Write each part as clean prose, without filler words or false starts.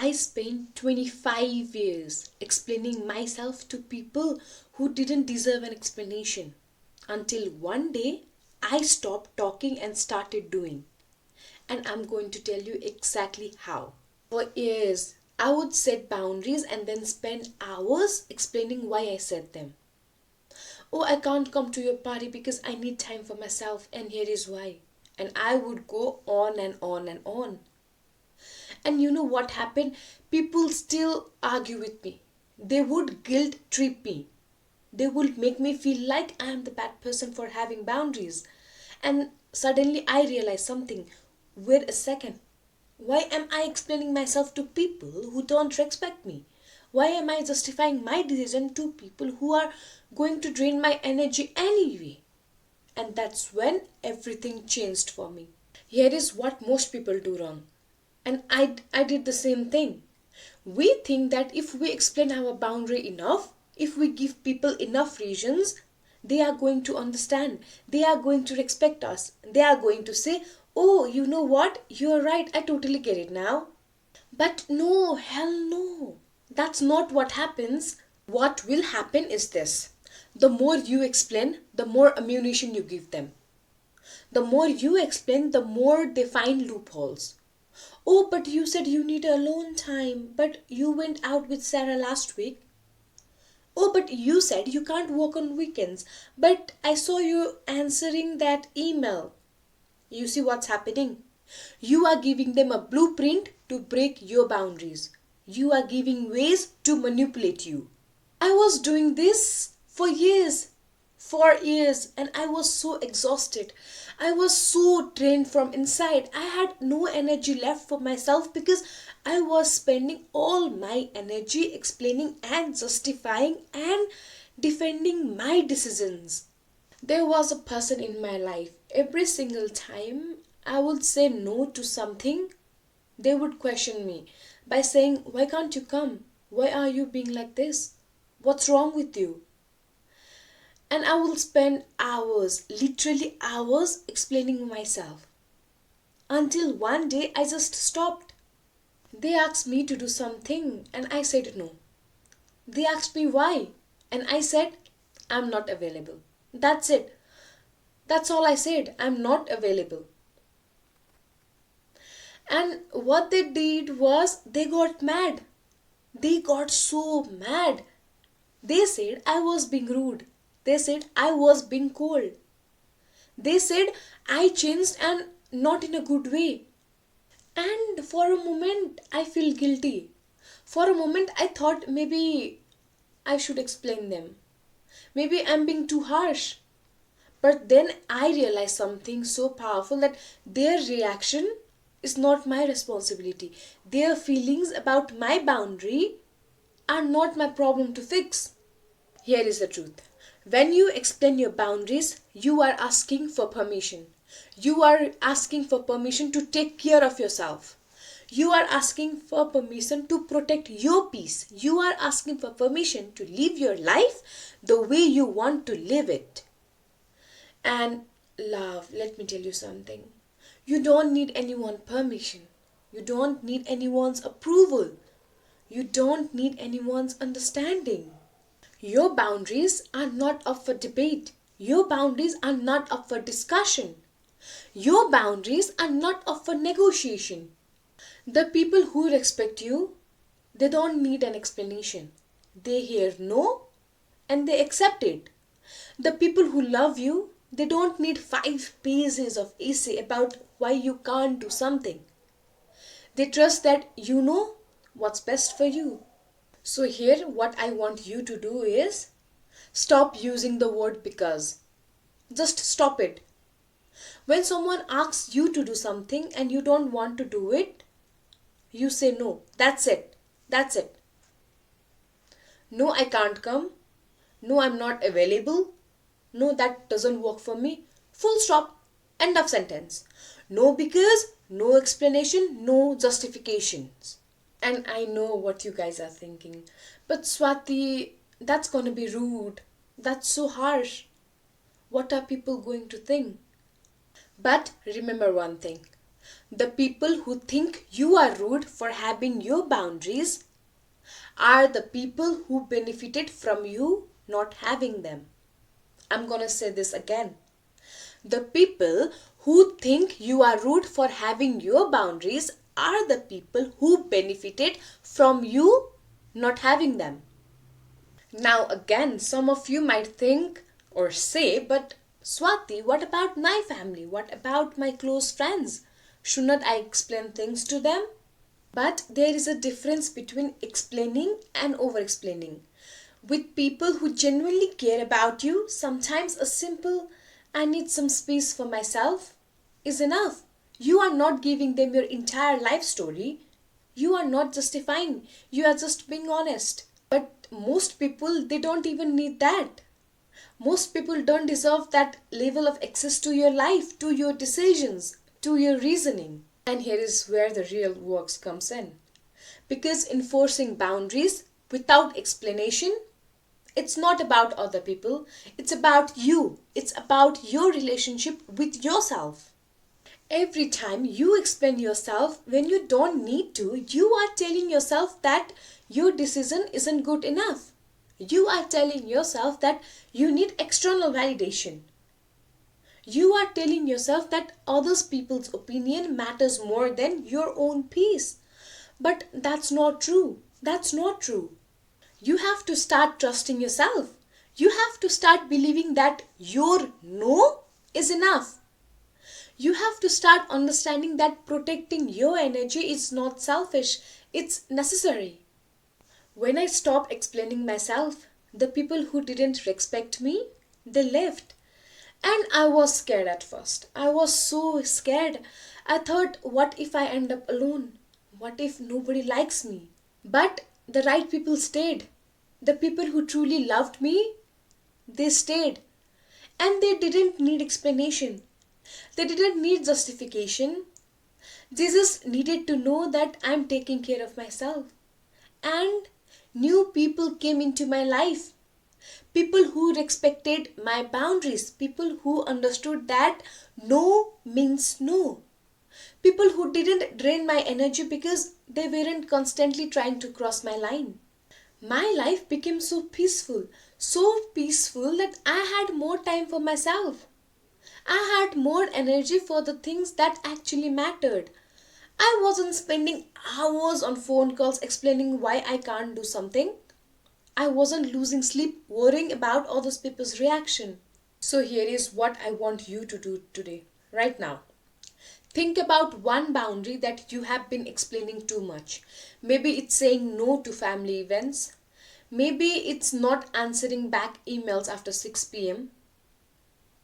I spent 25 years explaining myself to people who didn't deserve an explanation. Until one day, I stopped talking and started doing. And I'm going to tell you exactly how. For years, I would set boundaries and then spend hours explaining why I set them. Oh, I can't come to your party because I need time for myself, and here is why. And I would go on and on and on. And you know what happened? People still argue with me. They would guilt trip me. They would make me feel like I am the bad person for having boundaries. And suddenly I realized something. Wait a second. Why am I explaining myself to people who don't respect me? Why am I justifying my decision to people who are going to drain my energy anyway? And that's when everything changed for me. Here is what most people do wrong. And I did the same thing. We think that if we explain our boundary enough, if we give people enough reasons, they are going to understand. They are going to respect us. They are going to say, oh, you know what? You're right. I totally get it now. But no, hell no. That's not what happens. What will happen is this. The more you explain, the more ammunition you give them. The more you explain, the more they find loopholes. Oh, but you said you need alone time, but you went out with Sarah last week. Oh, but you said you can't work on weekends, but I saw you answering that email. You see what's happening? You are giving them a blueprint to break your boundaries. You are giving ways to manipulate you. I was doing this for years, and I was so exhausted. I was so drained from inside. I had no energy left for myself because I was spending all my energy explaining and justifying and defending my decisions. There was a person in my life. Every single time I would say no to something, they would question me by saying, why can't you come? Why are you being like this? What's wrong with you? And I will spend hours, literally hours, explaining myself. Until one day I just stopped. They asked me to do something and I said no. They asked me why and I said, I'm not available. That's it. That's all I said. I'm not available. And what they did was they got mad. They got so mad. They said I was being rude. They said I was being cold. They said I changed and not in a good way. And for a moment I feel guilty. For a moment I thought maybe I should explain them. Maybe I'm being too harsh. But then I realized something so powerful that their reaction is not my responsibility. Their feelings about my boundary are not my problem to fix. Here is the truth. When you explain your boundaries, you are asking for permission. You are asking for permission to take care of yourself. You are asking for permission to protect your peace. You are asking for permission to live your life the way you want to live it. And love, let me tell you something. You don't need anyone's permission. You don't need anyone's approval. You don't need anyone's understanding. Your boundaries are not up for debate. Your boundaries are not up for discussion. Your boundaries are not up for negotiation. The people who respect you, they don't need an explanation. They hear no and they accept it. The people who love you, they don't need 5 pages of essay about why you can't do something. They trust that you know what's best for you. So here what I want you to do is stop using the word because. Just stop it. When someone asks you to do something and you don't want to do it, you say no. That's it. That's it. No, I can't come. No, I'm not available. No, that doesn't work for me. Full stop. End of sentence. No because, no explanation, no justifications. And I know what you guys are thinking. But Swati, that's gonna be rude. That's so harsh. What are people going to think? But remember one thing. The people who think you are rude for having your boundaries are the people who benefited from you not having them. I'm gonna say this again. The people who think you are rude for having your boundaries are the people who benefited from you not having them. Now, again, some of you might think or say, but Swati, what about my family? What about my close friends? Shouldn't I explain things to them? But there is a difference between explaining and over explaining. With people who genuinely care about you, sometimes a simple "I need some space for myself" is enough. You are not giving them your entire life story. You are not justifying. You are just being honest. But most people, they don't even need that. Most people don't deserve that level of access to your life, to your decisions, to your reasoning. And here is where the real work comes in. Because enforcing boundaries without explanation, it's not about other people, it's about you. It's about your relationship with yourself. Every time you explain yourself when you don't need to, you are telling yourself that your decision isn't good enough. You are telling yourself that you need external validation. You are telling yourself that others people's opinion matters more than your own peace. But that's not true. That's not true. You have to start trusting yourself. You have to start believing that your no is enough. You have to start understanding that protecting your energy is not selfish, it's necessary. When I stopped explaining myself, the people who didn't respect me, they left. And I was scared at first. I was so scared. I thought, what if I end up alone? What if nobody likes me? But the right people stayed. The people who truly loved me, they stayed. And they didn't need explanation. They didn't need justification. They just needed to know that I'm taking care of myself. And new people came into my life. People who respected my boundaries. People who understood that no means no. People who didn't drain my energy because they weren't constantly trying to cross my line. My life became so peaceful that I had more time for myself. I had more energy for the things that actually mattered. I wasn't spending hours on phone calls explaining why I can't do something. I wasn't losing sleep worrying about other people's reaction. So here is what I want you to do today, right now. Think about one boundary that you have been explaining too much. Maybe it's saying no to family events. Maybe it's not answering back emails after 6 p.m.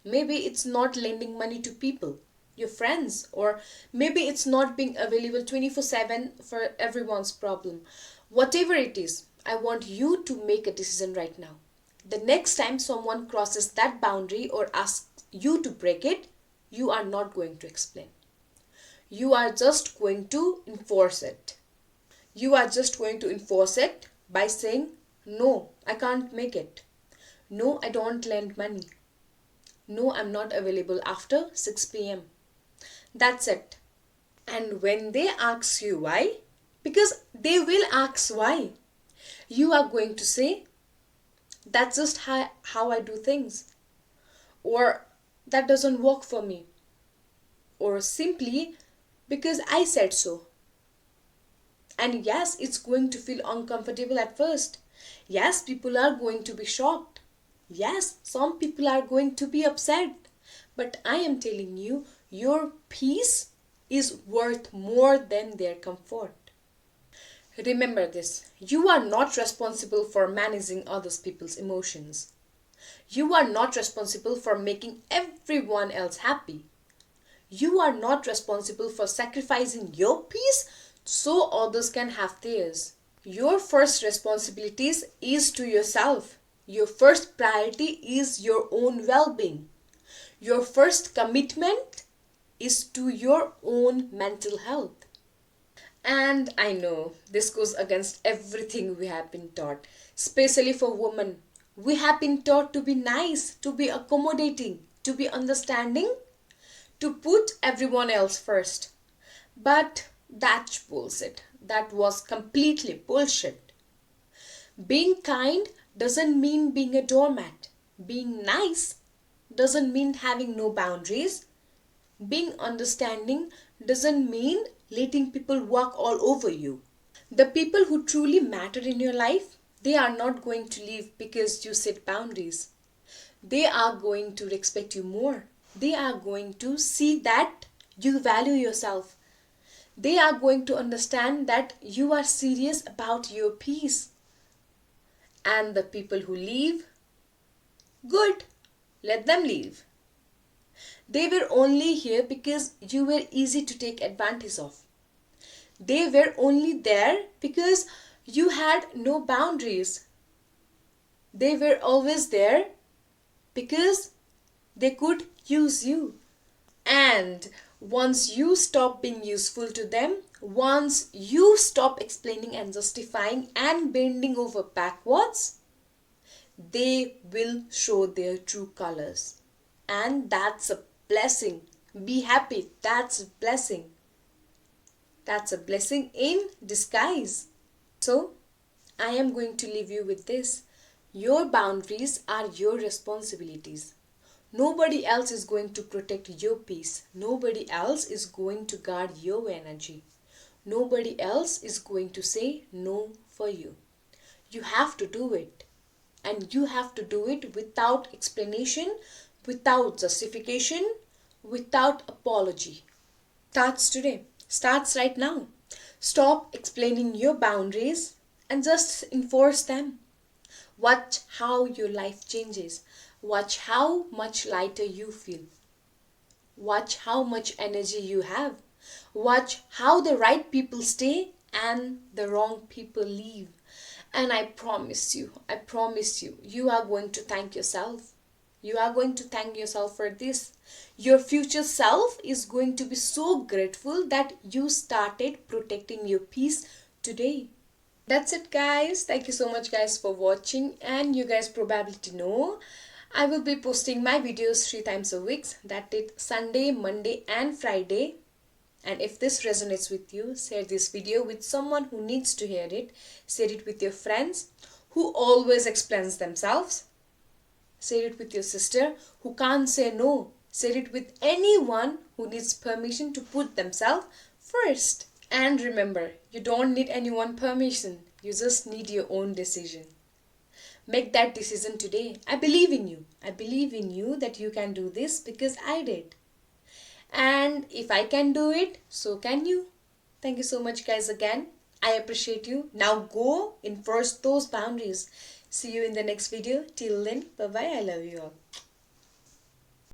Maybe it's not lending money to people, your friends, or maybe it's not being available 24/7 for everyone's problem. Whatever it is, I want you to make a decision right now. The next time someone crosses that boundary or asks you to break it, you are not going to explain. You are just going to enforce it. You are just going to enforce it by saying, no, I can't make it. No, I don't lend money. No, I'm not available after 6 p.m. That's it. And when they ask you why, because they will ask why, you are going to say, that's just how I do things. Or that doesn't work for me. Or simply because I said so. And yes, it's going to feel uncomfortable at first. Yes, people are going to be shocked. Yes, some people are going to be upset. But I am telling you, your peace is worth more than their comfort. Remember this, you are not responsible for managing other people's emotions. You are not responsible for making everyone else happy. You are not responsible for sacrificing your peace so others can have theirs. Your first responsibility is to yourself. Your first priority is your own well-being. Your first commitment is to your own mental health. And I know this goes against everything we have been taught, especially for women. We have been taught to be nice, to be accommodating, to be understanding, to put everyone else first. But that's bullshit. That was completely bullshit. Being kind doesn't mean being a doormat. Being nice doesn't mean having no boundaries. Being understanding doesn't mean letting people walk all over you. The people who truly matter in your life, they are not going to leave because you set boundaries. They are going to respect you more. They are going to see that you value yourself. They are going to understand that you are serious about your peace. And the people who leave, good, let them leave. They were only here because you were easy to take advantage of. They were only there because you had no boundaries. They were always there because they could use you. And once you stop being useful to them, once you stop explaining and justifying and bending over backwards, they will show their true colors. And that's a blessing. Be happy. That's a blessing. That's a blessing in disguise. So, I am going to leave you with this. Your boundaries are your responsibilities. Nobody else is going to protect your peace. Nobody else is going to guard your energy. Nobody else is going to say no for you. You have to do it. And you have to do it without explanation, without justification, without apology. Starts today. Starts right now. Stop explaining your boundaries and just enforce them. Watch how your life changes. Watch how much lighter you feel. Watch how much energy you have. Watch how the right people stay and the wrong people leave. And I promise you, you are going to thank yourself. You are going to thank yourself for this. Your future self is going to be so grateful that you started protecting your peace today. That's it, guys. Thank you so much, guys, for watching. And you guys probably know I will be posting my videos 3 times a week. That is Sunday, Monday and Friday. And if this resonates with you, share this video with someone who needs to hear it. Share it with your friends who always explains themselves. Share it with your sister who can't say no. Share it with anyone who needs permission to put themselves first. And remember, you don't need anyone's permission. You just need your own decision. Make that decision today. I believe in you. I believe in you that you can do this because I did. And if I can do it, so can you. Thank you so much, guys, again. I appreciate you. Now go enforce those boundaries. See you in the next video. Till then, bye-bye. I love you all.